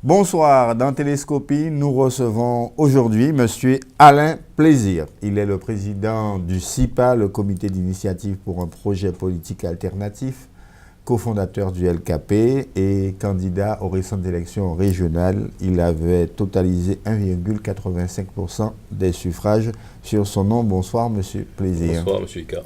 Bonsoir, dans Télescopie, nous recevons aujourd'hui M. Alain Plaisir. Il est le président du CIPA, le comité d'initiative pour un projet politique alternatif, cofondateur du LKP et candidat aux récentes élections régionales. Il avait totalisé 1,85% des suffrages sur son nom. Bonsoir, M. Plaisir. Bonsoir, M. Icard.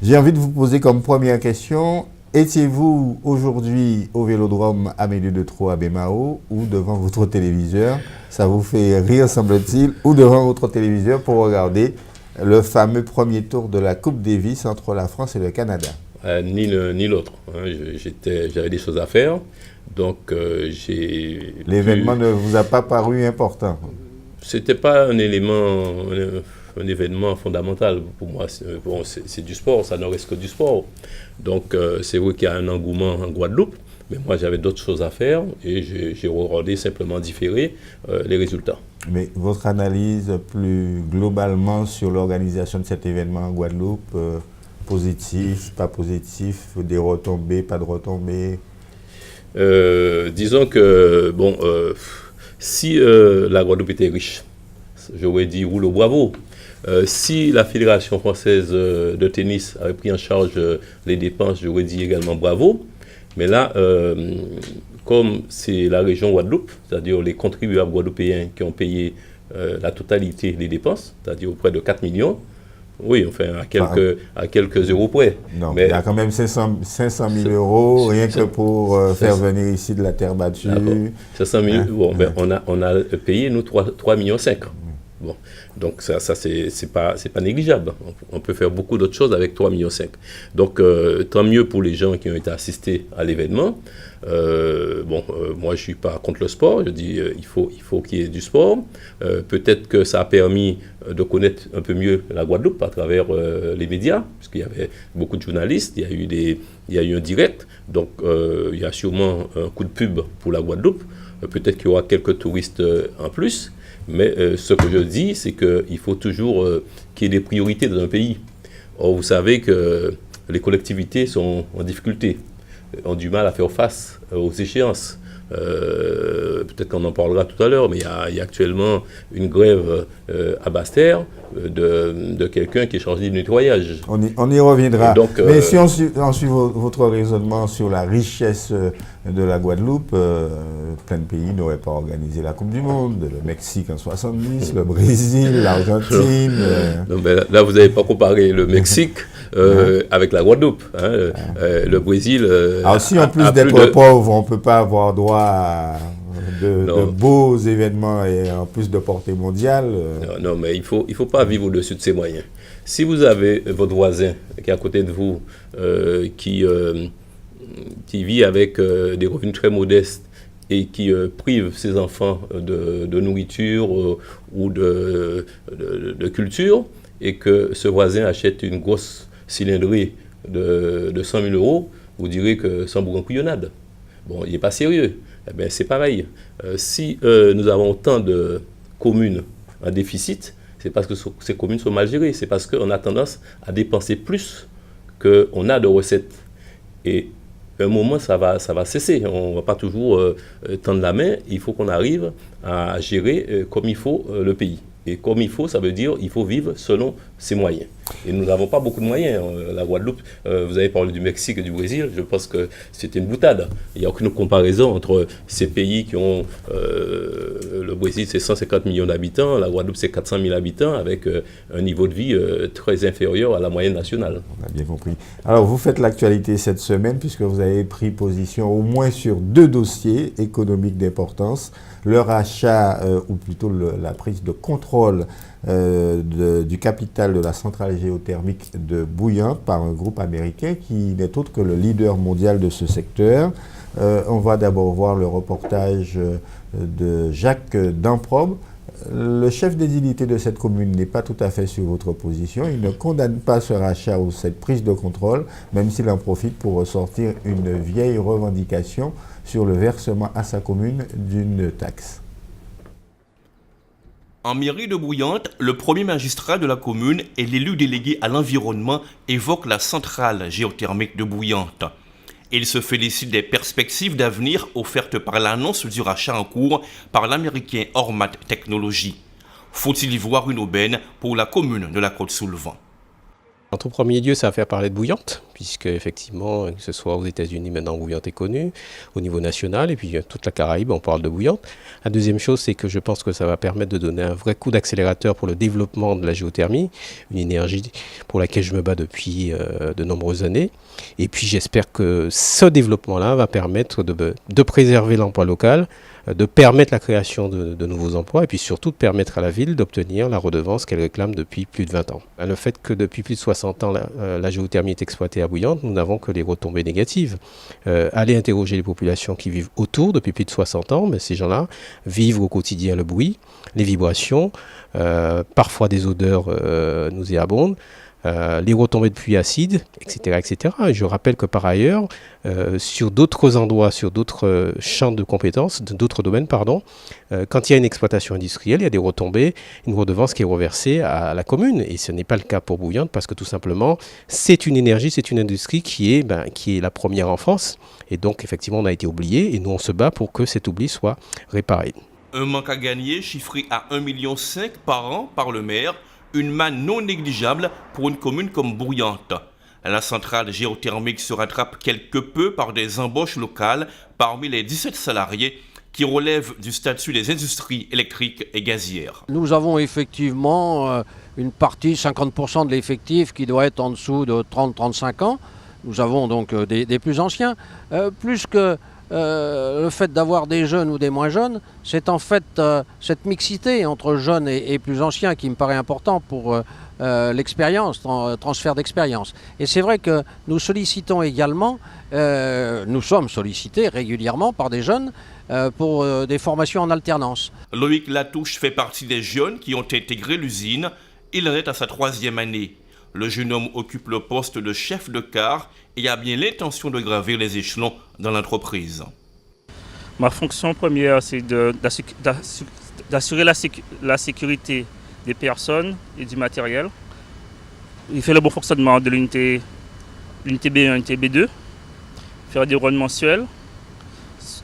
J'ai envie de vous poser comme première question, étiez-vous aujourd'hui au Vélodrome Amélie de Trot à Bémao ou devant votre téléviseur? Ça vous fait rire, semble-t-il, ou devant votre téléviseur pour regarder le fameux premier tour de la Coupe Davis entre la France et le Canada? Ni l'un ni l'autre. J'avais des choses à faire, donc j'ai... L'événement ne vous a pas paru important? C'était pas un événement fondamental pour moi. C'est du sport, ça ne reste que du sport. Donc c'est vrai qu'il y a un engouement en Guadeloupe, mais moi j'avais d'autres choses à faire et j'ai regardé simplement différer les résultats. Mais votre analyse plus globalement sur l'organisation de cet événement en Guadeloupe, positif, pas positif, des retombées, pas de retombées? Disons que, si la Guadeloupe était riche, j'aurais dit rouleau bravo. Si la Fédération française de tennis avait pris en charge les dépenses, j'aurais dit également bravo. Mais là, comme c'est la région Guadeloupe, c'est-à-dire les contribuables guadeloupéens qui ont payé la totalité des dépenses, c'est-à-dire auprès de 4 millions, oui, enfin, à quelques euros près. Non, mais il y a quand même 500 000 euros, rien que pour faire venir ici de la terre battue. 500 000, on a payé, nous, 3,5 millions. Bon, donc ça c'est pas négligeable. On peut faire beaucoup d'autres choses avec 3,5 millions. Donc tant mieux pour les gens qui ont été assistés à l'événement. Moi je suis pas contre le sport. Je dis il faut qu'il y ait du sport. Peut-être que ça a permis de connaître un peu mieux la Guadeloupe à travers les médias, puisqu'il y avait beaucoup de journalistes. Il y a eu un direct. Donc il y a sûrement un coup de pub pour la Guadeloupe. Peut-être qu'il y aura quelques touristes en plus. Mais ce que je dis, c'est qu'il faut toujours qu'il y ait des priorités dans un pays. Or, vous savez que les collectivités sont en difficulté, ont du mal à faire face aux échéances. Peut-être qu'on en parlera tout à l'heure, mais il y a actuellement une grève à Basse-Terre de quelqu'un qui est chargé du nettoyage. On y reviendra. Donc, mais si on suit votre raisonnement sur la richesse de la Guadeloupe, plein de pays n'auraient pas organisé la Coupe du Monde. Le Mexique en 70, le Brésil, l'Argentine. Non, mais là, vous n'avez pas comparé le Mexique avec la Guadeloupe. Le Brésil... Alors si en plus d'être pauvre, on ne peut pas avoir droit à de beaux événements et en plus de portée mondiale. Non, mais il faut pas vivre au-dessus de ses moyens. Si vous avez votre voisin qui est à côté de vous, qui vit avec des revenus très modestes et qui prive ses enfants de nourriture ou de culture, et que ce voisin achète une grosse cylindrée de 100 000 euros, vous direz que c'est un bourrin couillonnade. Bon, il n'est pas sérieux. Eh bien, c'est pareil. Si nous avons autant de communes en déficit, c'est parce que ces communes sont mal gérées. C'est parce qu'on a tendance à dépenser plus qu'on a de recettes. Et à un moment, ça va cesser. On ne va pas toujours tendre la main. Il faut qu'on arrive à gérer comme il faut le pays. Et comme il faut, ça veut dire qu'il faut vivre selon ses moyens. Et nous n'avons pas beaucoup de moyens. La Guadeloupe, vous avez parlé du Mexique et du Brésil, je pense que c'était une boutade. Il n'y a aucune comparaison entre ces pays qui ont... le Brésil, c'est 150 millions d'habitants, la Guadeloupe, c'est 400 000 habitants, avec un niveau de vie très inférieur à la moyenne nationale. On a bien compris. Alors, vous faites l'actualité cette semaine, puisque vous avez pris position au moins sur 2 dossiers économiques d'importance. Le rachat, ou plutôt la prise de contrôle du capital de la centrale géothermique de Bouillante par un groupe américain qui n'est autre que le leader mondial de ce secteur. On va d'abord voir le reportage de Jacques Damprobe. Le chef d'édilité de cette commune n'est pas tout à fait sur votre position. Il ne condamne pas ce rachat ou cette prise de contrôle, même s'il en profite pour ressortir une vieille revendication sur le versement à sa commune d'une taxe. En mairie de Bouillante, le premier magistrat de la commune et l'élu délégué à l'environnement évoquent la centrale géothermique de Bouillante. Il se félicite des perspectives d'avenir offertes par l'annonce du rachat en cours par l'américain Ormat Technologies. Faut-il y voir une aubaine pour la commune de la Côte-sous-le-Vent? En tout premier lieu, ça va faire parler de Bouillante, puisque effectivement, que ce soit aux États-Unis, maintenant Bouillante est connue, au niveau national, et puis toute la Caraïbe, on parle de Bouillante. La deuxième chose, c'est que je pense que ça va permettre de donner un vrai coup d'accélérateur pour le développement de la géothermie, une énergie pour laquelle je me bats depuis de nombreuses années. Et puis j'espère que ce développement-là va permettre de préserver l'emploi local, de permettre la création de nouveaux emplois et puis surtout de permettre à la ville d'obtenir la redevance qu'elle réclame depuis plus de 20 ans. Le fait que depuis plus de 60 ans, la géothermie est exploitée à Bouillante, nous n'avons que les retombées négatives. Allez interroger les populations qui vivent autour depuis plus de 60 ans, mais ces gens-là vivent au quotidien le bruit, les vibrations, parfois des odeurs nauséabondes, les retombées de pluie acide, etc., etc. Et je rappelle que par ailleurs, sur d'autres endroits, sur d'autres champs de compétences, d'autres domaines, quand il y a une exploitation industrielle, il y a des retombées, une redevance qui est reversée à la commune. Et ce n'est pas le cas pour Bouillante parce que tout simplement, c'est une énergie, c'est une industrie qui est la première en France. Et donc, effectivement, on a été oublié et nous, on se bat pour que cet oubli soit réparé. Un manque à gagner chiffré à 1,5 million par an par le maire. Une manne non négligeable pour une commune comme Bouillante. La centrale géothermique se rattrape quelque peu par des embauches locales parmi les 17 salariés qui relèvent du statut des industries électriques et gazières. Nous avons effectivement une partie, 50% de l'effectif qui doit être en dessous de 30-35 ans. Nous avons donc des plus anciens. Plus que le fait d'avoir des jeunes ou des moins jeunes, c'est en fait cette mixité entre jeunes et plus anciens qui me paraît important pour l'expérience, transfert d'expérience. Et c'est vrai que nous sollicitons également, nous sommes sollicités régulièrement par des jeunes pour des formations en alternance. Loïc Latouche fait partie des jeunes qui ont intégré l'usine. Il en est à sa 3e année. Le jeune homme occupe le poste de chef de car et a bien l'intention de gravir les échelons dans l'entreprise. Ma fonction première, c'est d'assurer la sécurité des personnes et du matériel. Il fait le bon fonctionnement de l'unité B1 et l'unité B2, faire des rondes mensuelles.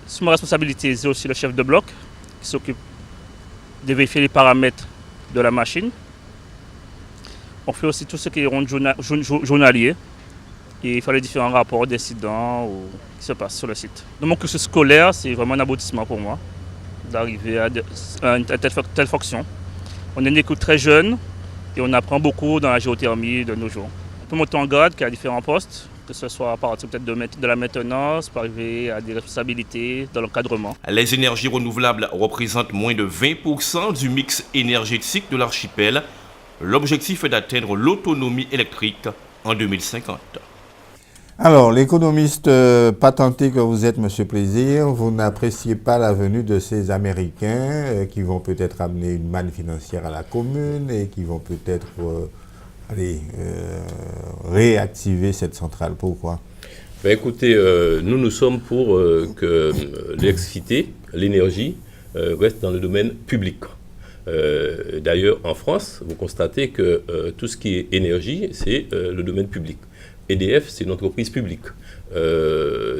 Sous ma responsabilité, c'est aussi le chef de bloc qui s'occupe de vérifier les paramètres de la machine. On fait aussi tout ce qui est ronde journalier et faire les différents rapports d'incidents qui se passent sur le site. Dans mon cursus scolaire, c'est vraiment un aboutissement pour moi d'arriver à une telle fonction. On est une écoute très jeune et on apprend beaucoup dans la géothermie de nos jours. On peut monter en grade qui a différents postes, que ce soit à partir peut-être de la maintenance, pour arriver à des responsabilités dans l'encadrement. Les énergies renouvelables représentent moins de 20% du mix énergétique de l'archipel. L'objectif est d'atteindre l'autonomie électrique en 2050. Alors, l'économiste patenté que vous êtes, Monsieur Plaisir, vous n'appréciez pas la venue de ces Américains qui vont peut-être amener une manne financière à la commune et qui vont peut-être réactiver cette centrale. Pourquoi? Écoutez, nous sommes pour que l'électricité, l'énergie, reste dans le domaine public. D'ailleurs, en France, vous constatez que tout ce qui est énergie, c'est le domaine public. EDF, c'est une entreprise publique.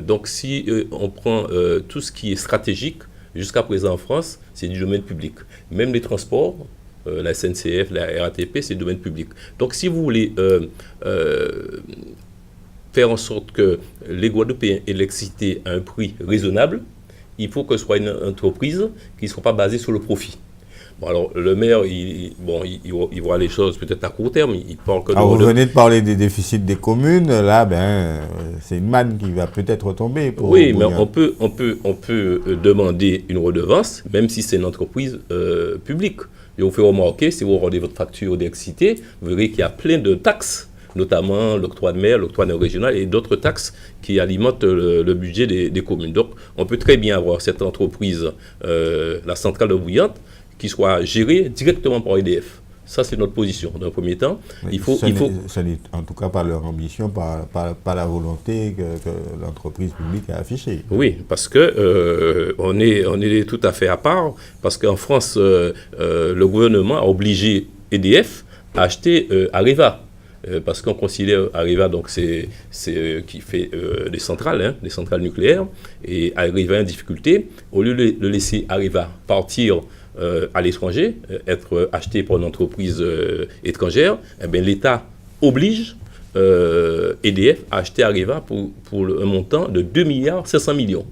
Donc, si on prend tout ce qui est stratégique, jusqu'à présent en France, c'est du domaine public. Même les transports, la SNCF, la RATP, c'est du domaine public. Donc, si vous voulez faire en sorte que les Guadeloupéens aient l'électricité à un prix raisonnable, il faut que ce soit une entreprise qui ne soit pas basée sur le profit. Bon, alors, le maire, il voit les choses peut-être à court terme. Il parle que vous venez de parler des déficits des communes. Là, c'est une manne qui va peut-être retomber. Oui, mais on peut demander une redevance, même si c'est une entreprise publique. Et vous fait remarquer, si vous regardez votre facture d'électricité, vous verrez qu'il y a plein de taxes, notamment l'octroi de mer, l'octroi régional et d'autres taxes qui alimentent le budget des communes. Donc, on peut très bien avoir cette entreprise, la centrale de Bouillante, qui soit gérée directement par EDF. Ça, c'est notre position. Dans un premier temps, oui, ce n'est en tout cas pas leur ambition, pas la volonté que l'entreprise publique a affichée. Oui, parce que on est tout à fait à part, parce qu'en France, le gouvernement a obligé EDF à acheter Areva. parce qu'on considère Areva, donc c'est qui fait des centrales nucléaires, et Areva en difficulté, au lieu de laisser Areva partir à l'étranger, être acheté par une entreprise étrangère, eh bien, l'État oblige EDF à acheter Areva pour un montant de 2,5 milliards.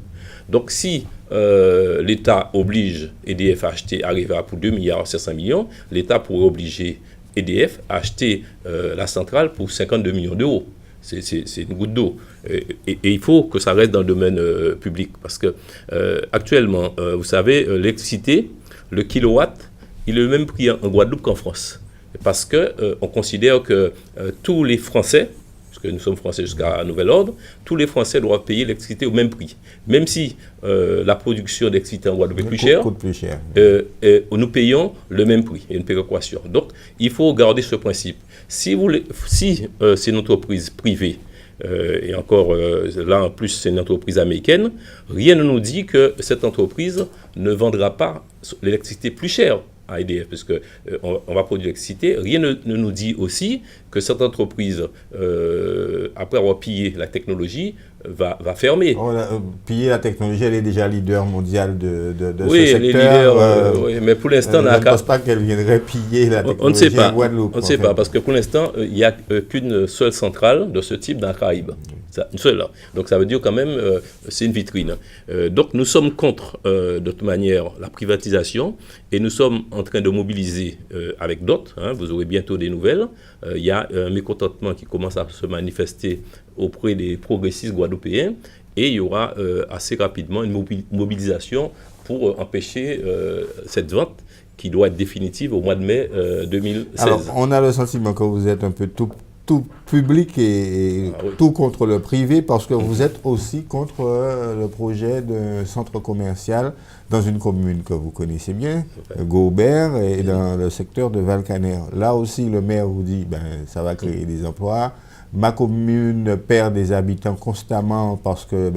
Donc si l'État oblige EDF à acheter Areva pour 2,5 milliards, l'État pourrait obliger EDF a acheté la centrale pour 52 millions d'euros. C'est une goutte d'eau. Et il faut que ça reste dans le domaine public. Parce que actuellement, vous savez, l'électricité, le kilowatt, il est le même prix en Guadeloupe qu'en France. Parce qu'on considère que tous les Français, parce que nous sommes Français jusqu'à nouvel ordre, tous les Français doivent payer l'électricité au même prix. Même si la production d'électricité en Guadeloupe est plus chère, nous payons le même prix. Il y a une péréquation. Donc, il faut garder ce principe. Si c'est une entreprise privée, et encore là en plus c'est une entreprise américaine, rien ne nous dit que cette entreprise ne vendra pas l'électricité plus chère à EDF, parce qu'on va produire l'électricité. Rien ne nous dit aussi que cette entreprise, après avoir pillé la technologie, va fermer. Piller la technologie, elle est déjà leader mondial de ce secteur. Oui, elle est leader, oui, mais pour l'instant... je ne pense pas qu'elle viendrait piller la technologie on ne sait pas, en Guadeloupe. On ne sait pas, parce que pour l'instant, il n'y a qu'une seule centrale de ce type dans la Caraïbe. Une seule. Donc ça veut dire quand même, c'est une vitrine. Donc nous sommes contre, de toute manière, la privatisation, et nous sommes en train de mobiliser avec d'autres. Vous aurez bientôt des nouvelles. Il y a un mécontentement qui commence à se manifester auprès des progressistes guadeloupéens, et il y aura assez rapidement une mobilisation pour empêcher cette vente qui doit être définitive au mois de mai 2016. Alors, on a le sentiment que vous êtes un peu tout public et tout contre le privé, parce que vous êtes aussi contre le projet de centre commercial dans une commune que vous connaissez bien, Gaubert, et dans le secteur de Valcaner. Là aussi, le maire vous dit, ça va créer des emplois. Ma commune perd des habitants constamment parce que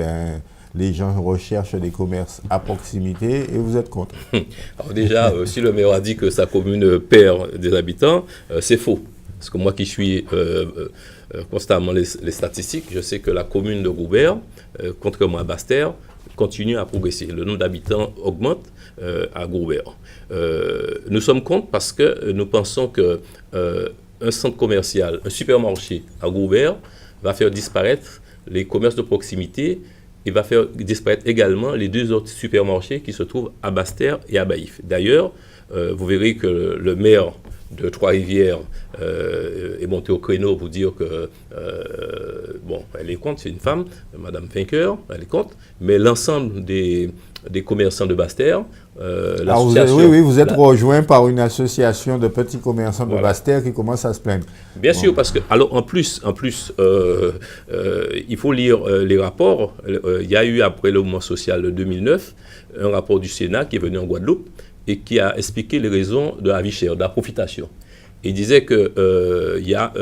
les gens recherchent des commerces à proximité, et vous êtes contre. Alors déjà, si le maire a dit que sa commune perd des habitants, c'est faux. Parce que moi qui suis constamment les statistiques, je sais que la commune de Gaubert, contrairement à Basse-Terre, continue à progresser. Le nombre d'habitants augmente à Gaubert. Nous sommes contre parce que nous pensons que un centre commercial, un supermarché à Gaubert va faire disparaître les commerces de proximité et va faire disparaître également les deux autres supermarchés qui se trouvent à Basse-Terre et à Baïf. D'ailleurs, vous verrez que le maire de Trois-Rivières est monté au créneau pour dire que, elle est contre, c'est une femme, Madame Vainqueur, elle est contre, mais l'ensemble des commerçants de Basse-Terre, vous êtes rejoint par une association de petits commerçants de Basse-Terre qui commence à se plaindre. Bien sûr, parce que, alors en plus, il faut lire les rapports. Il y a eu, après le mouvement social de 2009, un rapport du Sénat qui est venu en Guadeloupe et qui a expliqué les raisons de la vie chère, de la profitation. Il disait qu'il y a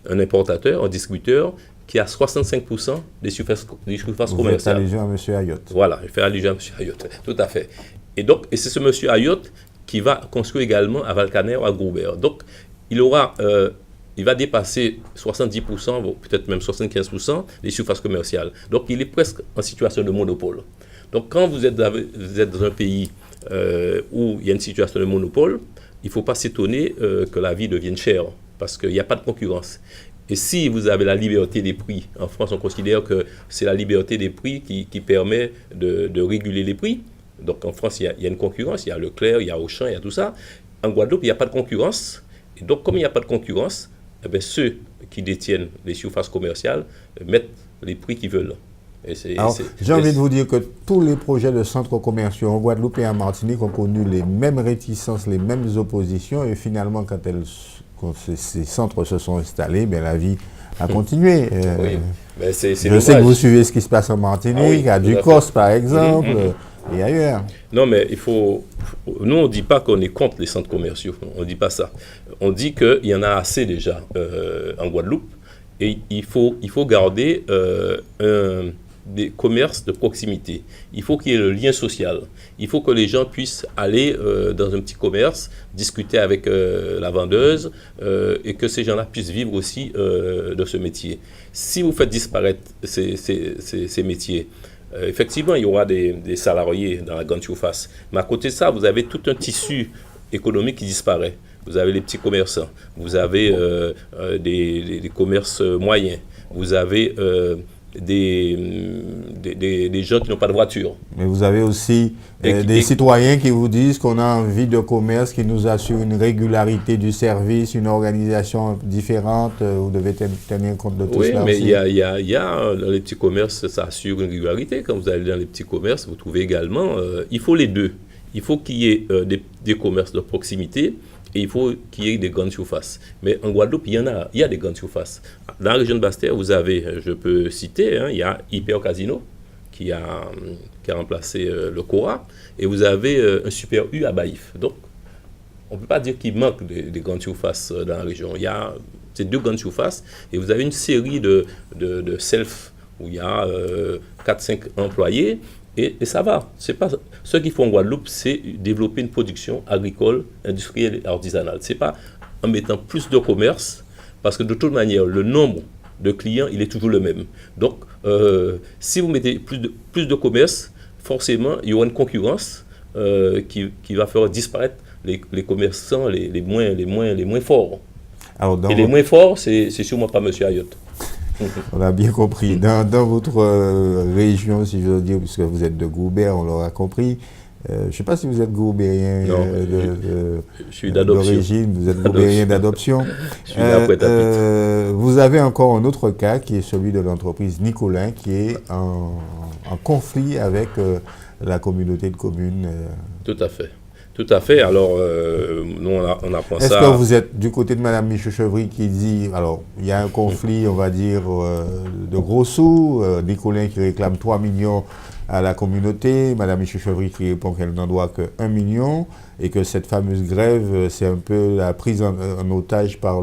un importateur, un distributeur, qui a 65% des surfaces commerciales. Vous faites allusion à M. Ayotte. Voilà, il fait allusion à M. Ayotte, tout à fait. Et donc, c'est ce M. Ayotte qui va construire également à Valcaner, à Gaubert. Donc, il va dépasser 70%, peut-être même 75% des surfaces commerciales. Donc, il est presque en situation de monopole. Donc, quand vous êtes dans un pays où il y a une situation de monopole, il ne faut pas s'étonner que la vie devienne chère, parce qu'il n'y a pas de concurrence. Et si vous avez la liberté des prix, en France on considère que c'est la liberté des prix qui permet de réguler les prix. Donc en France il y a une concurrence, il y a Leclerc, il y a Auchan, il y a tout ça. En Guadeloupe il n'y a pas de concurrence. Et donc comme il n'y a pas de concurrence, ceux qui détiennent les surfaces commerciales mettent les prix qu'ils veulent. J'ai envie de vous dire que tous les projets de centres commerciaux en Guadeloupe et en Martinique ont connu les mêmes réticences, les mêmes oppositions, et finalement quand ces centres se sont installés, la vie a continué. Je sais que vous suivez ce qui se passe en Martinique, à Ducos par exemple, et ailleurs. Non, mais nous on ne dit pas qu'on est contre les centres commerciaux, on ne dit pas ça. On dit qu'il y en a assez déjà en Guadeloupe, et il faut garder des commerces de proximité. Il faut qu'il y ait le lien social. Il faut que les gens puissent aller dans un petit commerce, discuter avec la vendeuse et que ces gens-là puissent vivre aussi de ce métier. Si vous faites disparaître ces métiers, effectivement, il y aura des salariés dans la grande surface. Mais à côté de ça, vous avez tout un tissu économique qui disparaît. Vous avez les petits commerçants, vous avez des commerces moyens, vous avez des gens qui n'ont pas de voiture. Mais vous avez aussi des citoyens qui vous disent qu'on a envie de commerce qui nous assure une régularité du service, une organisation différente. Vous devez tenir compte de tout cela. Oui, mais aussi. il y a dans les petits commerces, ça assure une régularité. Quand vous allez dans les petits commerces, vous trouvez également, il faut les deux. Il faut qu'il y ait des commerces de proximité et il faut qu'il y ait des grandes surfaces. Mais en Guadeloupe, il y a des grandes surfaces. Dans la région de Basse-Terre, vous avez, je peux citer, il y a Hyper Casino qui a remplacé le Cora, et vous avez un Super U à Baïf. Donc, on ne peut pas dire qu'il manque des grandes surfaces dans la région. Il y a ces deux grandes surfaces et vous avez une série de self où il y a 4-5 employés. Et ça va. C'est pas, ce qu'il faut en Guadeloupe, c'est développer une production agricole, industrielle et artisanale. Ce n'est pas en mettant plus de commerce, parce que de toute manière, le nombre de clients, il est toujours le même. Donc, si vous mettez plus de commerce, forcément, il y aura une concurrence qui va faire disparaître les commerçants les moins forts. Alors, et les moins forts, c'est sûrement pas M. Ayotte. On a bien compris. Dans votre région, si je veux dire, puisque vous êtes de Goubert, on l'aura compris. Je ne sais pas si vous êtes goubérien je suis d'adoption. D'origine, vous êtes goubérien d'adoption. Je suis là après vous avez encore un autre cas qui est celui de l'entreprise Nicolin qui est en conflit avec la communauté de communes. Tout à fait. Tout à fait. Alors, nous, on apprend ça. Est-ce que vous êtes du côté de Mme Michaud-Chevry qui dit, alors, il y a un conflit, on va dire, de gros sous, Nicolin qui réclame 3 millions à la communauté, Mme Michaud-Chevry qui répond qu'elle n'en doit que 1 million, et que cette fameuse grève, c'est un peu la prise en otage par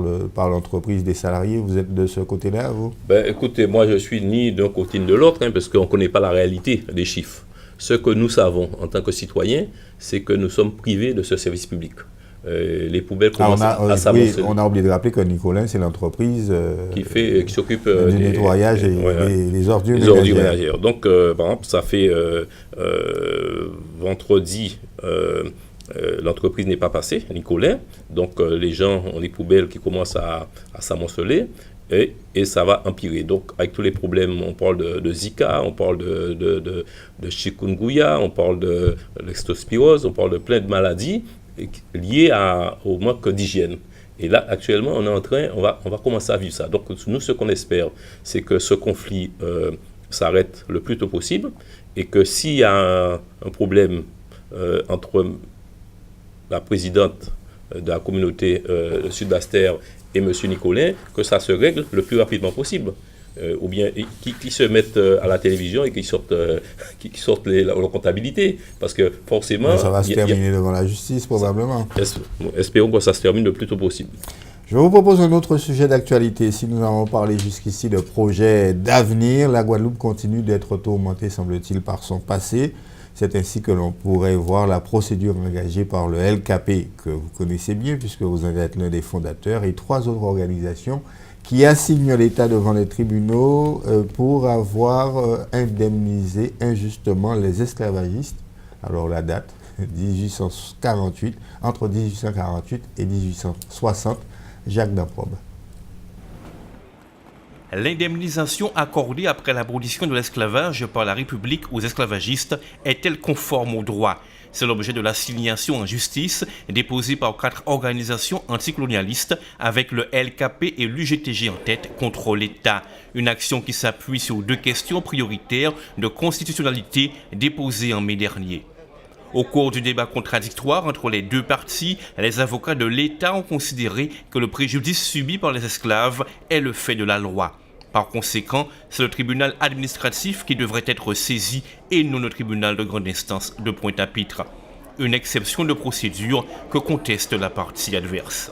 l'entreprise des salariés. Vous êtes de ce côté-là, vous? Écoutez, moi, je suis ni d'un côté ni de l'autre, parce qu'on ne connaît pas la réalité des chiffres. Ce que nous savons en tant que citoyens, c'est que nous sommes privés de ce service public. Les poubelles commencent à s'avancer. On a oublié de rappeler que Nicolin, c'est l'entreprise qui s'occupe du nettoyage et des ordures ménagères. Donc, par exemple, ça fait vendredi, l'entreprise n'est pas passée, Nicolin. Donc, les gens ont des poubelles qui commencent à s'amonceler. Et ça va empirer. Donc, avec tous les problèmes, on parle de Zika, on parle de chikungunya, on parle de l'extospirose, on parle de plein de maladies liées au manque d'hygiène. Et là, actuellement, on va commencer à vivre ça. Donc, nous, ce qu'on espère, c'est que ce conflit s'arrête le plus tôt possible et que s'il y a un problème entre la présidente de la communauté Sud-Basse-Terre et M. Nicolin, que ça se règle le plus rapidement possible. Ou bien qui se mettent à la télévision et qui sortent la comptabilité. Parce que forcément... Mais ça va se terminer devant la justice, probablement. Espérons que ça se termine le plus tôt possible. Je vous propose un autre sujet d'actualité. Si nous avons parlé jusqu'ici de projets d'avenir, la Guadeloupe continue d'être tourmentée, semble-t-il, par son passé. C'est ainsi que l'on pourrait voir la procédure engagée par le LKP, que vous connaissez bien puisque vous en êtes l'un des fondateurs, et 3 autres organisations qui assignent l'État devant les tribunaux pour avoir indemnisé injustement les esclavagistes. Alors la date, 1848, entre 1848 et 1860, Jacques Damprobe. L'indemnisation accordée après l'abolition de l'esclavage par la République aux esclavagistes est-elle conforme au droit? C'est l'objet de l'assignation en justice déposée par 4 organisations anticolonialistes avec le LKP et l'UGTG en tête contre l'État. Une action qui s'appuie sur 2 questions prioritaires de constitutionnalité déposées en mai dernier. Au cours du débat contradictoire entre les 2 parties, les avocats de l'État ont considéré que le préjudice subi par les esclaves est le fait de la loi. Par conséquent, c'est le tribunal administratif qui devrait être saisi et non le tribunal de grande instance de Pointe-à-Pitre. Une exception de procédure que conteste la partie adverse.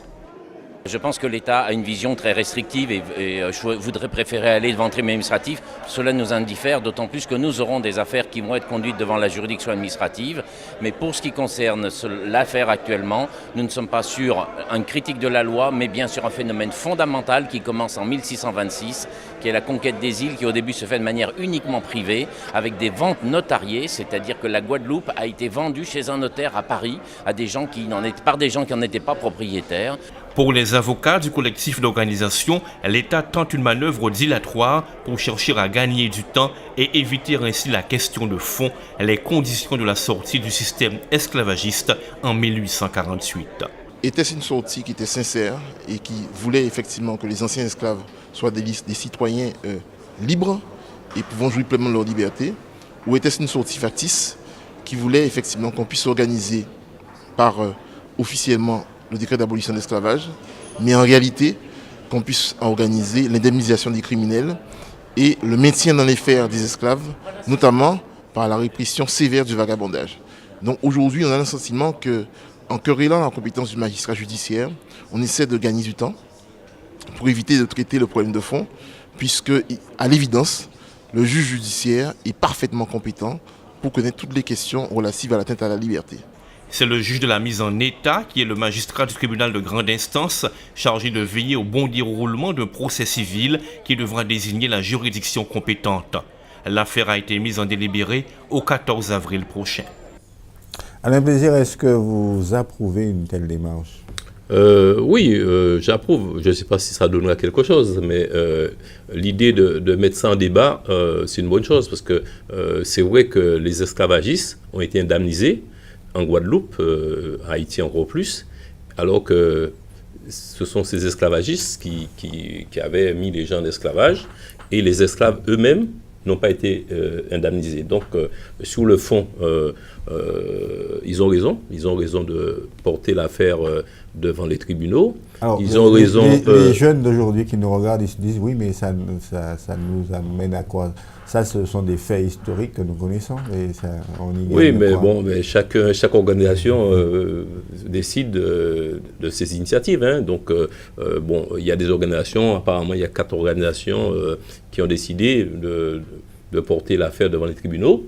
Je pense que l'État a une vision très restrictive et je voudrais préférer aller devant le tribunal administratif. Cela nous indiffère, d'autant plus que nous aurons des affaires qui vont être conduites devant la juridiction administrative. Mais pour ce qui concerne l'affaire actuellement, nous ne sommes pas sur une critique de la loi, mais bien sur un phénomène fondamental qui commence en 1626, qui est la conquête des îles, qui au début se fait de manière uniquement privée, avec des ventes notariées, c'est-à-dire que la Guadeloupe a été vendue chez un notaire à Paris à des gens par des gens qui n'en étaient pas propriétaires. Pour les avocats du collectif d'organisation, l'État tente une manœuvre dilatoire pour chercher à gagner du temps et éviter ainsi la question de fond, les conditions de la sortie du système esclavagiste en 1848. Était-ce une sortie qui était sincère et qui voulait effectivement que les anciens esclaves soient des citoyens libres et pouvant jouir pleinement de leur liberté, ou était-ce une sortie factice qui voulait effectivement qu'on puisse organiser par officiellement le décret d'abolition de l'esclavage, mais en réalité qu'on puisse organiser l'indemnisation des criminels et le maintien dans les fers des esclaves, notamment par la répression sévère du vagabondage. Donc aujourd'hui, on a le sentiment qu'en querellant la compétence du magistrat judiciaire, on essaie de gagner du temps pour éviter de traiter le problème de fond, puisque, à l'évidence, le juge judiciaire est parfaitement compétent pour connaître toutes les questions relatives à l'atteinte à la liberté. C'est le juge de la mise en état qui est le magistrat du tribunal de grande instance chargé de veiller au bon déroulement d'un procès civil qui devra désigner la juridiction compétente. L'affaire a été mise en délibéré au 14 avril prochain. Alain Plaisir, est-ce que vous approuvez une telle démarche? Oui, j'approuve. Je ne sais pas si ça donnera quelque chose, mais l'idée de mettre ça en débat, c'est une bonne chose parce que c'est vrai que les esclavagistes ont été indemnisés en Guadeloupe, Haïti encore plus, alors que ce sont ces esclavagistes qui avaient mis les gens en esclavage et les esclaves eux-mêmes n'ont pas été indemnisés. Donc, sur le fond, ils ont raison de porter l'affaire devant les tribunaux. Alors, ils ont raison. Les jeunes d'aujourd'hui qui nous regardent, ils se disent oui, mais ça nous amène à quoi? Ça, ce sont des faits historiques que nous connaissons. Et ça, on y oui, mais quoi? bon, mais chaque organisation décide de ses initiatives. Hein. Donc, bon, il y a des organisations, apparemment, il y a 4 organisations qui ont décidé de porter l'affaire devant les tribunaux.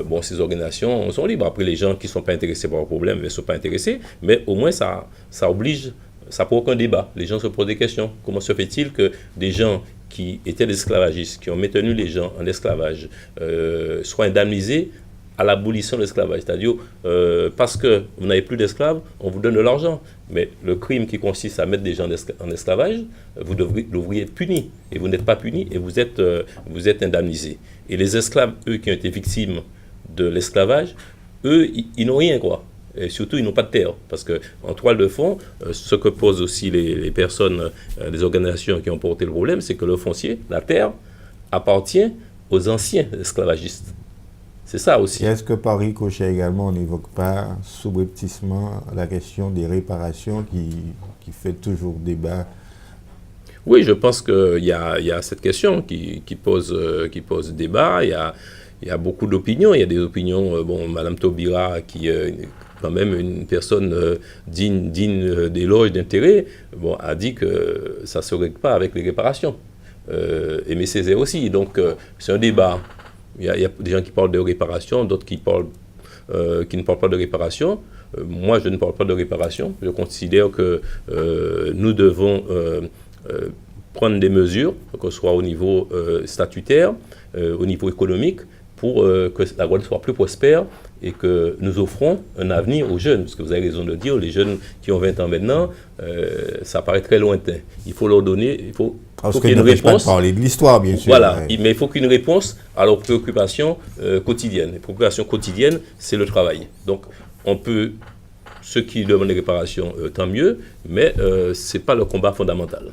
Bon, ces organisations sont libres. Après, les gens qui ne sont pas intéressés par le problème ne sont pas intéressés. Mais au moins, ça oblige, ça provoque un débat. Les gens se posent des questions. Comment se fait-il que des gens qui étaient des esclavagistes, qui ont maintenu les gens en esclavage, soient indemnisés à l'abolition de l'esclavage? C'est-à-dire, parce que vous n'avez plus d'esclaves, on vous donne de l'argent. Mais le crime qui consiste à mettre des gens en esclavage, vous devriez être puni. Et vous n'êtes pas puni et vous êtes indemnisé. Et les esclaves, eux, qui ont été victimes de l'esclavage, eux, ils n'ont rien, quoi. Et surtout, ils n'ont pas de terre. Parce qu'en toile de fond, ce que posent aussi les personnes, les organisations qui ont porté le problème, c'est que le foncier, la terre, appartient aux anciens esclavagistes. C'est ça aussi. Et est-ce que par ricochet également, on n'évoque pas subrepticement la question des réparations qui fait toujours débat? Oui, je pense qu'il y a cette question qui pose débat. Il y a beaucoup d'opinions. Il y a des opinions, bon, Mme Taubira, qui est quand même une personne digne d'éloge, d'intérêt, bon, a dit que ça ne se règle pas avec les réparations. Aimé Césaire aussi. Donc, c'est un débat. Il y a des gens qui parlent de réparation, d'autres qui ne parlent pas de réparation. Moi, je ne parle pas de réparation. Je considère que nous devons prendre des mesures, que ce soit au niveau statutaire, au niveau économique, pour que la Guadeloupe soit plus prospère et que nous offrons un avenir aux jeunes. Parce que vous avez raison de le dire, les jeunes qui ont 20 ans maintenant, ça paraît très lointain. Il faut leur donner, il faut qu'il y ait une réponse. Pas de parler de l'histoire, bien sûr. Voilà, ouais. Mais il faut qu'il y ait une réponse à leurs préoccupations quotidiennes. Les préoccupations quotidiennes, c'est le travail. Donc, on peut, ceux qui demandent des réparations, tant mieux, mais ce n'est pas le combat fondamental.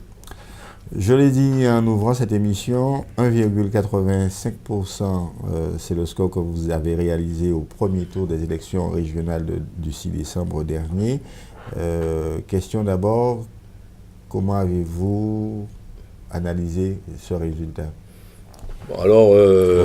Je l'ai dit en ouvrant cette émission, 1,85%, c'est le score que vous avez réalisé au premier tour des élections régionales du 6 décembre dernier. Question d'abord, comment avez-vous analysé ce résultat? Bon, alors,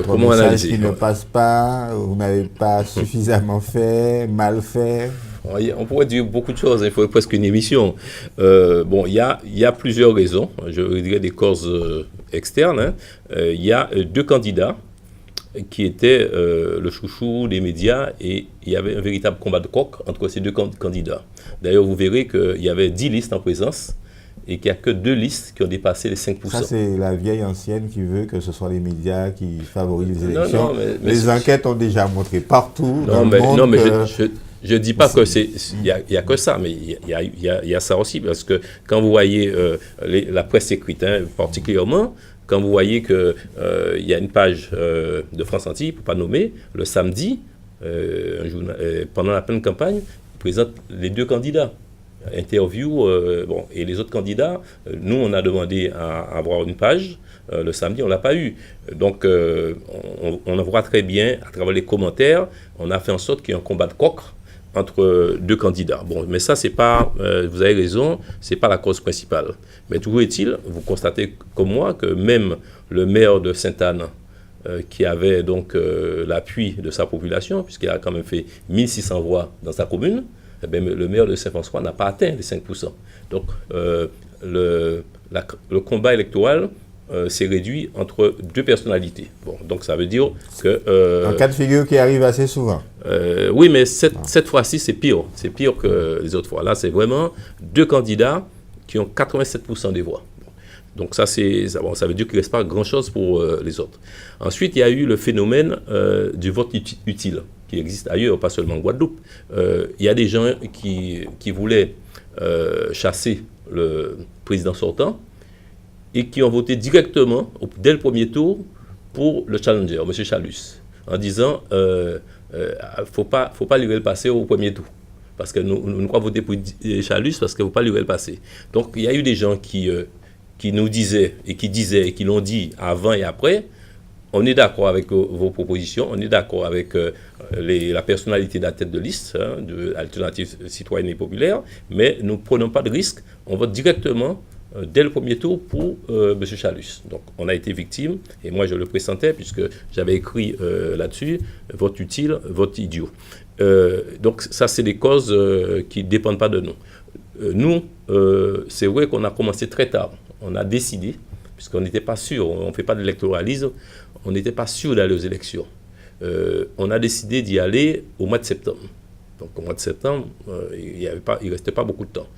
comment analyser? Qui ne passe pas, vous n'avez pas suffisamment fait, mal fait? On pourrait dire beaucoup de choses, il faudrait presque une émission. Bon, il y a plusieurs raisons, je dirais des causes externes. Hein. Il y a 2 candidats qui étaient le chouchou des médias et il y avait un véritable combat de coq entre ces 2 candidats. D'ailleurs, vous verrez qu'il y avait 10 listes en présence et qu'il n'y a que 2 listes qui ont dépassé les 5%. Ça, c'est la vieille ancienne qui veut que ce soit les médias qui favorisent les élections. Non, mais les enquêtes ont déjà montré partout dans le monde. Non, mais je ne dis pas qu'il y a que ça, mais il y a ça aussi. Parce que quand vous voyez la presse écrite, hein, particulièrement, quand vous voyez qu'il y a une page de France Antilles, pour ne pas nommer, le samedi, pendant la pleine campagne, il présente les 2 candidats. Interview, et les autres candidats, nous on a demandé à avoir une page, le samedi on ne l'a pas eu. Donc on voit très bien à travers les commentaires, on a fait en sorte qu'il y ait un combat de coq entre 2 candidats. Bon, mais ça c'est pas, vous avez raison, c'est pas la cause principale. Mais toujours est-il, vous constatez comme moi que même le maire de Sainte-Anne, qui avait donc l'appui de sa population, puisqu'il a quand même fait 1600 voix dans sa commune, eh bien, le maire de Saint-François n'a pas atteint les 5%. Donc, le combat électoral s'est réduit entre 2 personnalités. Bon, donc, ça veut dire que... un cas de figure qui arrive assez souvent. Oui, mais cette fois-ci, c'est pire. C'est pire que les autres fois. Là, c'est vraiment 2 candidats qui ont 87% des voix. Donc, ça veut dire qu'il ne reste pas grand-chose pour les autres. Ensuite, il y a eu le phénomène du vote utile, qui existe ailleurs, pas seulement en Guadeloupe. Il y a des gens qui voulaient chasser le président sortant et qui ont voté directement, dès le premier tour, pour le challenger, M. Chalus, en disant faut pas lui le passer au premier tour. Parce que nous ne pouvons pas voter pour Chalus parce qu'il ne faut pas lui le passer. Donc il y a eu des gens qui nous disaient et qui l'ont dit avant et après. On est d'accord avec vos propositions, on est d'accord avec la personnalité de la tête de liste, hein, de l'Alternative citoyenne et populaire, mais nous ne prenons pas de risque, on vote directement dès le premier tour pour M. Chalus. Donc on a été victime, et moi je le pressentais puisque j'avais écrit là-dessus, vote utile, vote idiot. Donc ça c'est des causes qui ne dépendent pas de nous. Nous, c'est vrai qu'on a commencé très tard, on a décidé, puisqu'on n'était pas sûr, on ne fait pas de l'électoralisme, on n'était pas sûr d'aller aux élections. On a décidé d'y aller au mois de septembre. Donc au mois de septembre, il ne restait pas beaucoup de temps.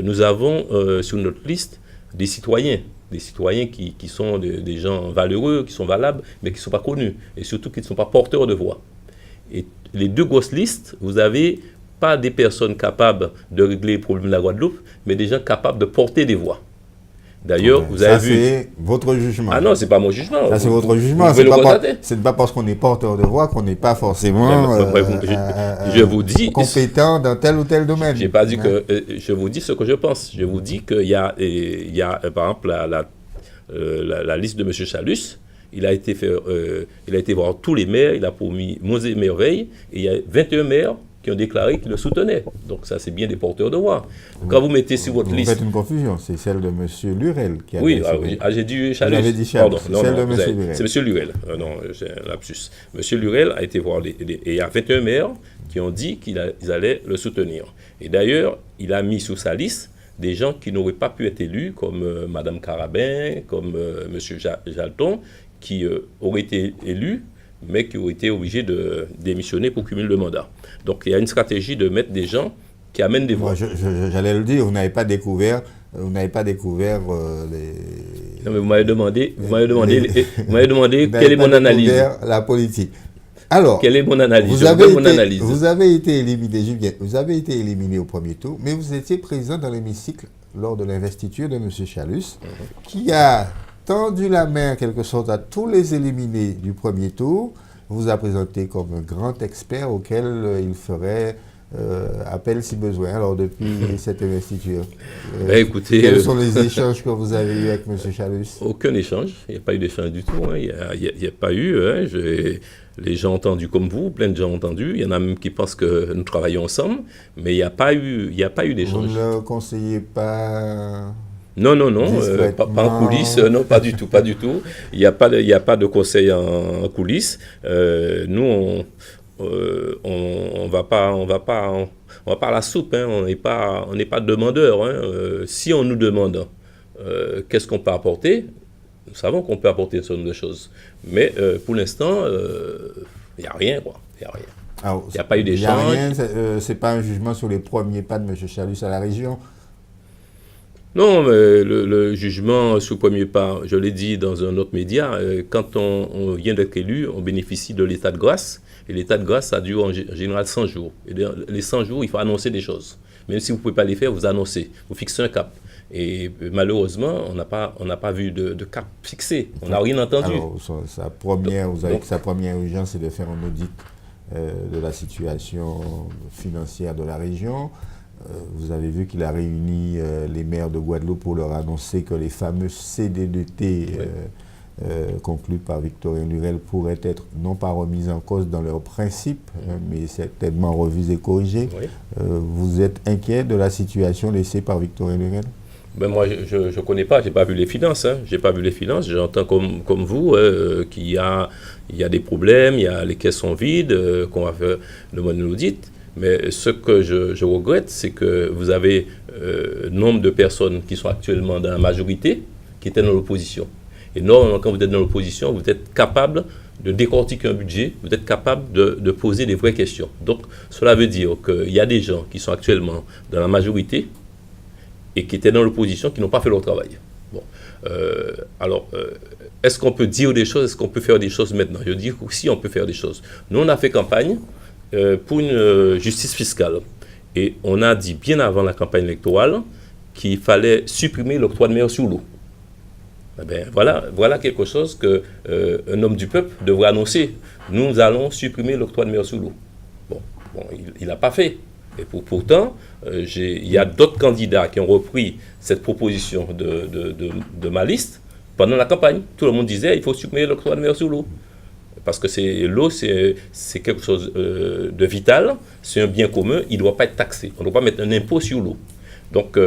Nous avons sur notre liste des citoyens qui sont des gens valeureux, qui sont valables, mais qui ne sont pas connus, et surtout qui ne sont pas porteurs de voix. Et les 2 grosses listes, vous n'avez pas des personnes capables de régler les problèmes de la Guadeloupe, mais des gens capables de porter des voix. D'ailleurs, vous avez vu... c'est votre jugement. Ah non, c'est pas mon jugement. Ça, c'est votre jugement. C'est pas parce qu'on est porteur de voix qu'on n'est pas forcément je vous dis, compétent dans tel ou tel domaine. J'ai pas dit que... je vous dis ce que je pense. Je vous dis qu'il y a, par exemple, la liste de M. Chalus. Il a été voir tous les maires, il a promis monts et merveilles, et il y a 21 maires qui ont déclaré qu'ils le soutenaient. Donc ça, c'est bien des porteurs de voix. Quand vous mettez sur votre liste... Vous faites une confusion, c'est celle de M. Lurel qui a... Oui, j'ai dit Chalus. Vous avez dit Chalus, c'est celle de M. Lurel. C'est M. Lurel. Non, j'ai un lapsus. M. Lurel a été voir... et il y a 21 maires qui ont dit qu'ils allaient le soutenir. Et d'ailleurs, il a mis sur sa liste des gens qui n'auraient pas pu être élus, comme Mme Carabin, comme M. Jalton, qui auraient été élus, mais qui ont été obligés de démissionner pour cumuler le mandat. Donc il y a une stratégie de mettre des gens qui amènent des voix. J'allais le dire, vous n'avez pas découvert les... Non, mais vous m'avez demandé quelle est mon analyse. La politique. Alors, quelle est mon analyse? Vous avez été éliminé, Julien, vous avez été éliminé au premier tour, mais vous étiez présent dans l'hémicycle lors de l'investiture de M. Chalus, qui a tendu la main, en quelque sorte, à tous les éliminés du premier tour, vous a présenté comme un grand expert auquel il ferait appel si besoin. Alors, depuis cette investiture, écoutez, quels sont les échanges que vous avez eus avec M. Chalus? Aucun échange. Il n'y a pas eu d'échange du tout. Hein. Il n'y a pas eu. Hein. Les gens ont entendu comme vous, plein de gens ont entendu. Il y en a même qui pensent que nous travaillons ensemble, mais il n'y a pas eu d'échange. Vous ne le conseillez pas? Non, pas en coulisses, non, pas du tout. Il n'y a pas de conseil en coulisses. Nous, on va pas va pas à la soupe, hein, on n'est pas demandeur. Hein. Si on nous demande qu'est-ce qu'on peut apporter, nous savons qu'on peut apporter un certain nombre de choses. Mais pour l'instant, il n'y a rien, quoi. Il n'y a rien. Il n'y a pas eu d'échange. Il n'y a rien, ce n'est pas un jugement sur les premiers pas de M. Chalus à la région. Non, mais le jugement sur le premier pas, je l'ai dit dans un autre média, quand on vient d'être élu, on bénéficie de l'état de grâce. Et l'état de grâce, ça dure en général 100 jours. Et les 100 jours, il faut annoncer des choses. Même si vous ne pouvez pas les faire, vous annoncez. Vous fixez un cap. Et malheureusement, on n'a pas vu de cap fixé. On n'a rien entendu. Alors, vous avez que sa première urgence, c'est de faire un audit de la situation financière de la région. Vous avez vu qu'il a réuni les maires de Guadeloupe pour leur annoncer que les fameux CDDT conclus par Victorien Lurel pourraient être non pas remis en cause dans leurs principes, mais certainement revus et corrigés. Oui. Vous êtes inquiet de la situation laissée par Victorien Lurel? Ben moi, je ne connais pas, je n'ai pas vu les finances. Hein. J'ai pas vu les finances. J'entends comme vous qu'il y a des problèmes, les caisses sont vides, qu'on va faire le mode de l'audit. Mais ce que je regrette, c'est que vous avez nombre de personnes qui sont actuellement dans la majorité qui étaient dans l'opposition. Et normalement, quand vous êtes dans l'opposition, vous êtes capable de décortiquer un budget, vous êtes capable de poser des vraies questions. Donc, cela veut dire qu'il y a des gens qui sont actuellement dans la majorité et qui étaient dans l'opposition, qui n'ont pas fait leur travail. Bon. Est-ce qu'on peut dire des choses? Est-ce qu'on peut faire des choses maintenant? Je dis que si, on peut faire des choses. Nous, on a fait campagne pour une justice fiscale. Et on a dit bien avant la campagne électorale qu'il fallait supprimer l'octroi de mer sur l'eau. Eh bien, voilà quelque chose qu'un homme du peuple devrait annoncer. Nous allons supprimer l'octroi de mer sur l'eau. Bon, il n'a pas fait. Et pourtant, il y a d'autres candidats qui ont repris cette proposition de ma liste pendant la campagne. Tout le monde disait qu'il faut supprimer l'octroi de mer sur l'eau. Parce que l'eau, c'est quelque chose de vital, c'est un bien commun, il ne doit pas être taxé. On ne doit pas mettre un impôt sur l'eau. Donc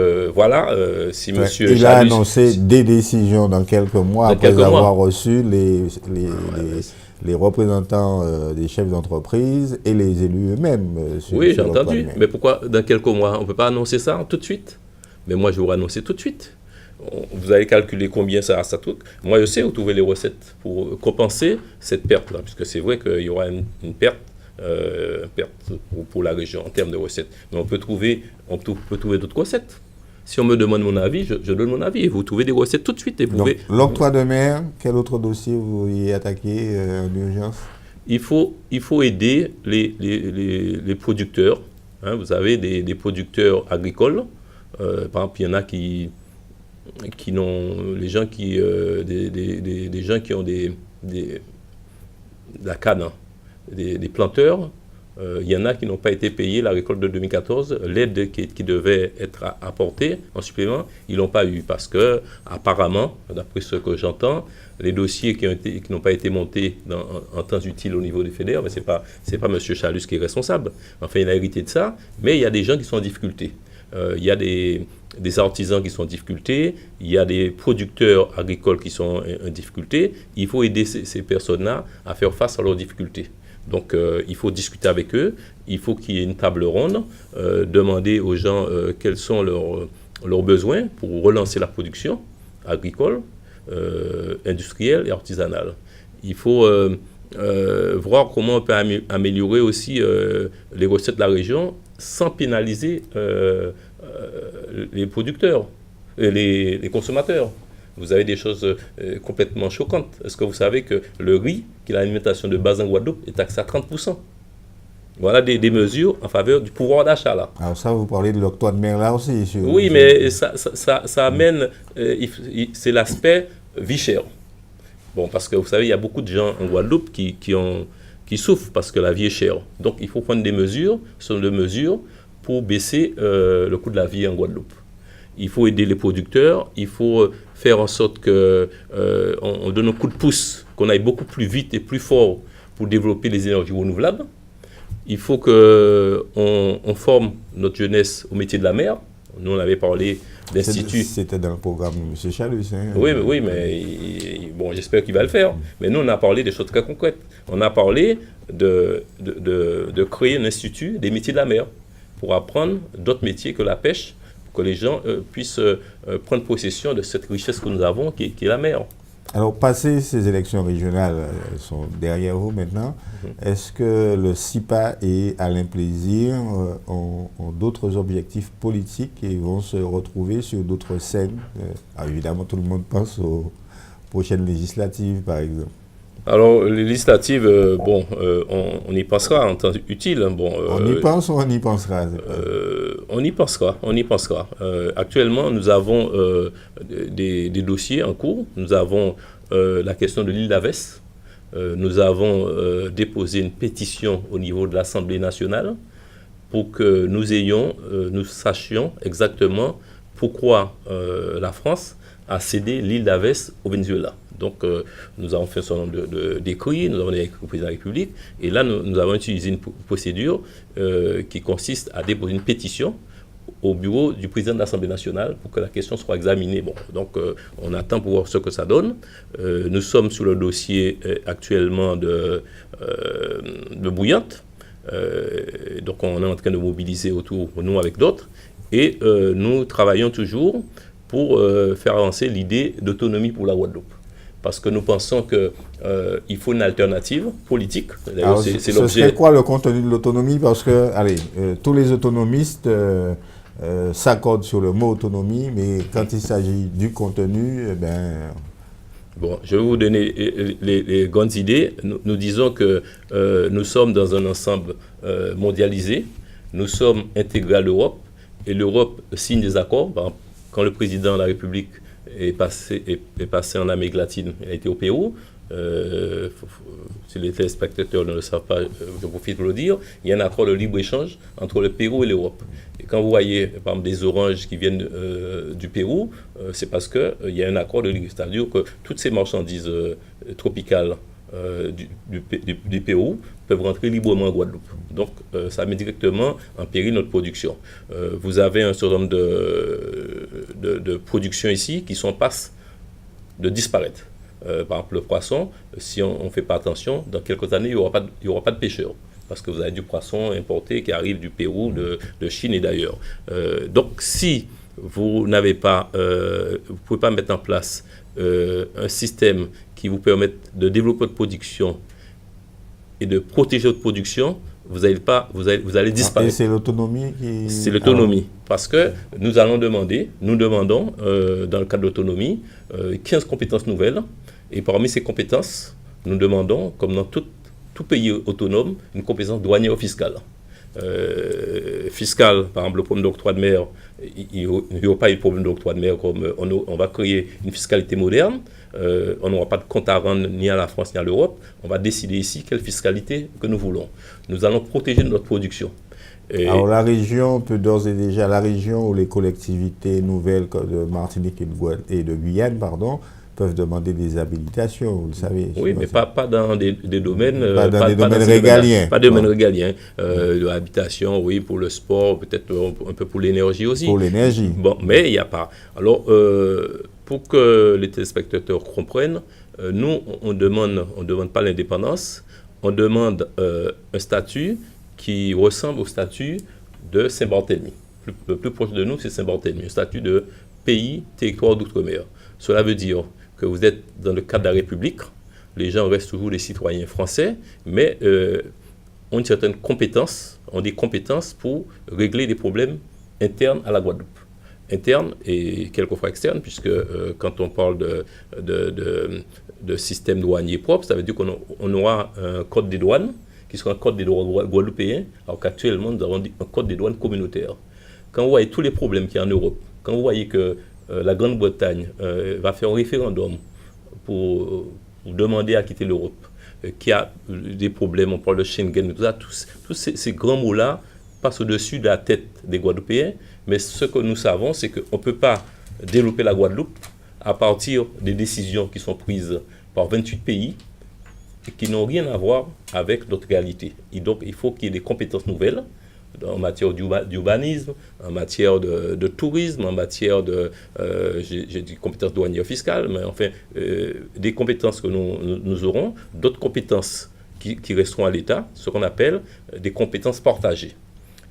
si M. Chalus... Il a annoncé des décisions dans quelques mois après avoir reçu les représentants des chefs d'entreprise et les élus eux-mêmes. Oui, j'ai entendu. Mais pourquoi dans quelques mois? On ne peut pas annoncer ça tout de suite? Mais moi, je vais vous annoncer tout de suite. Vous allez calculer combien ça coûte. Moi, je sais où trouver les recettes pour compenser cette perte-là, puisque c'est vrai qu'il y aura une perte pour la région en termes de recettes. Mais on peut trouver d'autres recettes. Si on me demande mon avis, je donne mon avis. Et vous trouvez des recettes tout de suite. Donc, l'octroi de mer, quel autre dossier vous y attaquez en urgence? Il faut aider les producteurs. Hein, vous avez des producteurs agricoles. Par exemple, il y en a qui n'ont... Les gens des gens qui ont de la canne, hein, des planteurs, il y en a qui n'ont pas été payés la récolte de 2014, l'aide qui devait être apportée en supplément, ils ne l'ont pas eu parce que, apparemment, d'après ce que j'entends, les dossiers qui n'ont pas été montés en temps utile au niveau des fédères, mais ce n'est pas M. Chalus qui est responsable. Enfin, il a hérité de ça, mais il y a des gens qui sont en difficulté. Il y a des artisans qui sont en difficulté, il y a des producteurs agricoles qui sont en difficulté. Il faut aider ces personnes-là à faire face à leurs difficultés. Donc, il faut discuter avec eux, il faut qu'il y ait une table ronde, demander aux gens quels sont leurs besoins pour relancer la production agricole, industrielle et artisanale. Il faut voir comment on peut améliorer aussi les recettes de la région sans pénaliser les producteurs, les consommateurs. Vous avez des choses complètement choquantes. Est-ce que vous savez que le riz, qui est l'alimentation de base en Guadeloupe, est taxé à 30%? Voilà des mesures en faveur du pouvoir d'achat là. Alors ça, vous parlez de l'octroi de mer là aussi. Oui, mais ça amène, c'est l'aspect vie chère. Bon, parce que vous savez, il y a beaucoup de gens en Guadeloupe qui souffrent parce que la vie est chère. Donc il faut prendre des mesures, ce sont des mesures pour baisser le coût de la vie en Guadeloupe. Il faut aider les producteurs, il faut faire en sorte qu'on donne un coup de pouce, qu'on aille beaucoup plus vite et plus fort pour développer les énergies renouvelables. Il faut qu'on forme notre jeunesse au métier de la mer. Nous, on avait parlé d'instituts. C'était dans le programme de M. Chalus. Hein. Oui, mais bon, j'espère qu'il va le faire. Mais nous, on a parlé des choses très concrètes. On a parlé de créer un institut des métiers de la mer. pour apprendre d'autres métiers que la pêche, pour que les gens puissent prendre possession de cette richesse que nous avons, qui est la mer. Alors, passé ces élections régionales, elles sont derrière vous maintenant, est-ce que le CIPA et Alain Plaisir ont d'autres objectifs politiques et vont se retrouver sur d'autres scènes? Alors, évidemment, tout le monde pense aux prochaines législatives, par exemple. Alors, les législatives, on y pensera en temps utile. On y pense ou on y pensera? On y pensera. Actuellement, nous avons des dossiers en cours. Nous avons la question de l'île d'Avès. Nous avons déposé une pétition au niveau de l'Assemblée nationale pour que nous sachions exactement pourquoi la France a cédé l'île d'Avès au Venezuela. Donc, nous avons fait un certain nombre d'écrits, nous avons écrit au président de la République, et là, nous avons utilisé une procédure qui consiste à déposer une pétition au bureau du président de l'Assemblée nationale pour que la question soit examinée. Bon, donc, on attend pour voir ce que ça donne. Nous sommes sur le dossier actuellement de Bouillante. Donc, on est en train de mobiliser autour, nous avec d'autres, et nous travaillons toujours pour faire avancer l'idée d'autonomie pour la Guadeloupe. Parce que nous pensons qu'il faut une alternative politique. Alors, c'est l'objet. Ce serait quoi le contenu de l'autonomie? Parce que, tous les autonomistes s'accordent sur le mot autonomie, mais quand il s'agit du contenu, Bon, je vais vous donner les grandes idées. Nous disons que nous sommes dans un ensemble mondialisé, nous sommes intégrés à l'Europe, et l'Europe signe des accords. Par exemple, quand le président de la République est passé en Amérique latine, il a été au Pérou. Si les téléspectateurs ne le savent pas, je profite pour le dire, il y a un accord de libre-échange entre le Pérou et l'Europe. Et quand vous voyez, par exemple, des oranges qui viennent du Pérou, c'est parce qu'il y a un accord de libre-échange. C'est-à-dire que toutes ces marchandises tropicales du Pérou peuvent rentrer librement en Guadeloupe. Donc, ça met directement en péril notre production. Vous avez un certain nombre de productions ici qui sont en passe de disparaître. Par exemple, le poisson, si on ne fait pas attention, dans quelques années, il n'y aura pas de pêcheurs. Parce que vous avez du poisson importé qui arrive du Pérou, de Chine et d'ailleurs. Donc, si vous n'avez pas, vous ne pouvez pas mettre en place un système qui vous permette de développer votre production et de protéger votre production, vous allez disparaître. Et c'est l'autonomie qui... C'est l'autonomie. Parce que nous demandons, dans le cadre de l'autonomie, 15 compétences nouvelles. Et parmi ces compétences, nous demandons, comme dans tout pays autonome, une compétence douanière ou fiscale. Fiscale, par exemple, le problème d'octroi de mer, il n'y aura pas eu de problème d'octroi de mer, comme on va créer une fiscalité moderne. On n'aura pas de compte à rendre ni à la France ni à l'Europe. On va décider ici quelle fiscalité que nous voulons. Nous allons protéger notre production. Alors la région peut d'ores et déjà, la région où les collectivités nouvelles de Martinique et de Guyane, peuvent demander des habilitations, vous le savez. Oui, mais pas dans des domaines... Pas dans des domaines régaliens. Pas de domaines régaliens. L'habitation, oui, pour le sport, peut-être un peu pour l'énergie aussi. Pour l'énergie. Bon, mais il n'y a pas. Alors, pour que les téléspectateurs comprennent, nous, on demande pas l'indépendance, on demande un statut qui ressemble au statut de Saint-Barthélemy. Le plus proche de nous, c'est Saint-Barthélemy, un statut de pays, territoire d'outre-mer. Cela veut dire que vous êtes dans le cadre de la République, les gens restent toujours des citoyens français, mais ont une certaine compétence, ont des compétences pour régler des problèmes internes à la Guadeloupe. Internes et quelquefois externes, puisque quand on parle de système douanier propre, ça veut dire qu'on aura un code des douanes, qui sera un code des douanes guadeloupéen, alors qu'actuellement nous avons un code des douanes communautaire. Quand vous voyez tous les problèmes qu'il y a en Europe, quand vous voyez que la Grande-Bretagne va faire un référendum pour demander à quitter l'Europe, qu'il y a des problèmes, on parle de Schengen, tout ça, tous ces grands mots-là passent au-dessus de la tête des Guadeloupéens, mais ce que nous savons, c'est qu'on ne peut pas développer la Guadeloupe à partir des décisions qui sont prises par 28 pays et qui n'ont rien à voir avec notre réalité. Et donc, il faut qu'il y ait des compétences nouvelles en matière d'urbanisme, en matière de tourisme, en matière j'ai dit compétences douanières fiscales, mais enfin, des compétences que nous aurons, d'autres compétences qui resteront à l'État, ce qu'on appelle des compétences partagées.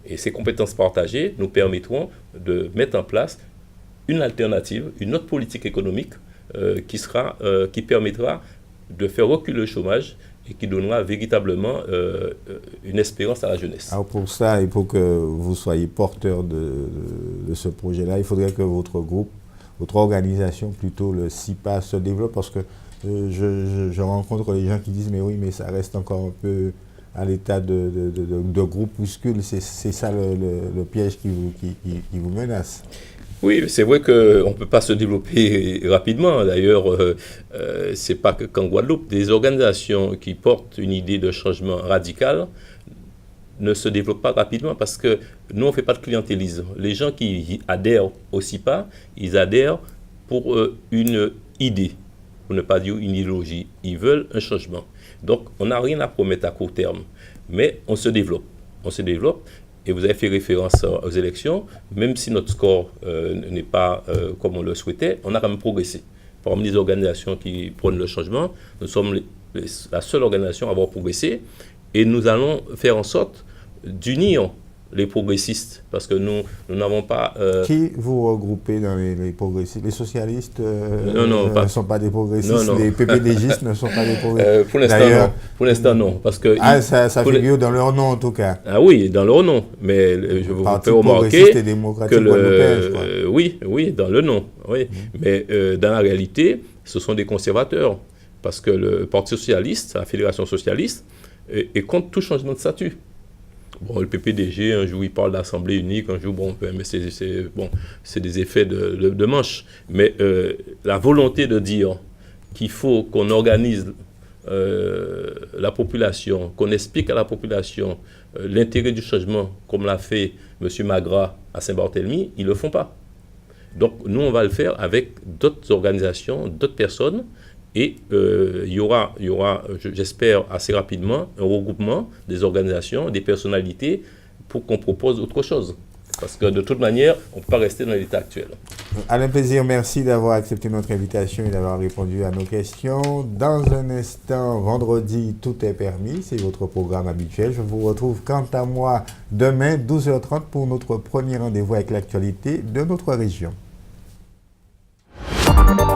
Et ces compétences partagées nous permettront de mettre en place une alternative, une autre politique économique qui permettra de faire reculer le chômage et qui donnera véritablement une espérance à la jeunesse. Alors pour ça, et pour que vous soyez porteur de ce projet-là, il faudrait que votre groupe, votre organisation, plutôt le CIPA, se développe, parce que je rencontre les gens qui disent mais oui, mais ça reste encore un peu à l'état de groupuscule. C'est ça le piège qui vous menace. Oui, c'est vrai qu'on ne peut pas se développer rapidement. D'ailleurs, ce n'est pas qu'en Guadeloupe. Des organisations qui portent une idée de changement radical ne se développent pas rapidement parce que nous, on ne fait pas de clientélisme. Les gens qui adhèrent au CIPA, ils adhèrent pour une idée, pour ne pas dire une idéologie. Ils veulent un changement. Donc, on n'a rien à promettre à court terme, mais on se développe. On se développe. Et vous avez fait référence aux élections, même si notre score n'est pas comme on le souhaitait, on a quand même progressé. Parmi les organisations qui prônent le changement, nous sommes la seule organisation à avoir progressé, et nous allons faire en sorte d'unir les progressistes, parce que nous n'avons pas... Qui vous regroupez dans les progressistes? Les socialistes non, ne sont pas des progressistes, non. Les PPDgistes ne sont pas des progressistes. Pour l'instant, non. Parce que ça figure dans leur nom en tout cas. Ah oui, dans leur nom. Mais je vous fais remarquer que oui, dans le nom. Oui. Mais dans la réalité, ce sont des conservateurs. Parce que le Parti socialiste, la Fédération socialiste, est contre tout changement de statut. Bon, le PPDG, un jour, il parle d'Assemblée unique, un jour, mais c'est des effets de manche. Mais la volonté de dire qu'il faut qu'on organise la population, qu'on explique à la population l'intérêt du changement, comme l'a fait M. Magras à Saint-Barthélemy, ils ne le font pas. Donc, nous, on va le faire avec d'autres organisations, d'autres personnes. Et il y aura, j'espère, assez rapidement, un regroupement des organisations, des personnalités, pour qu'on propose autre chose. Parce que de toute manière, on ne peut pas rester dans l'état actuel. Alain Plaisir, merci d'avoir accepté notre invitation et d'avoir répondu à nos questions. Dans un instant, vendredi, tout est permis. C'est votre programme habituel. Je vous retrouve quant à moi demain, 12h30, pour notre premier rendez-vous avec l'actualité de notre région.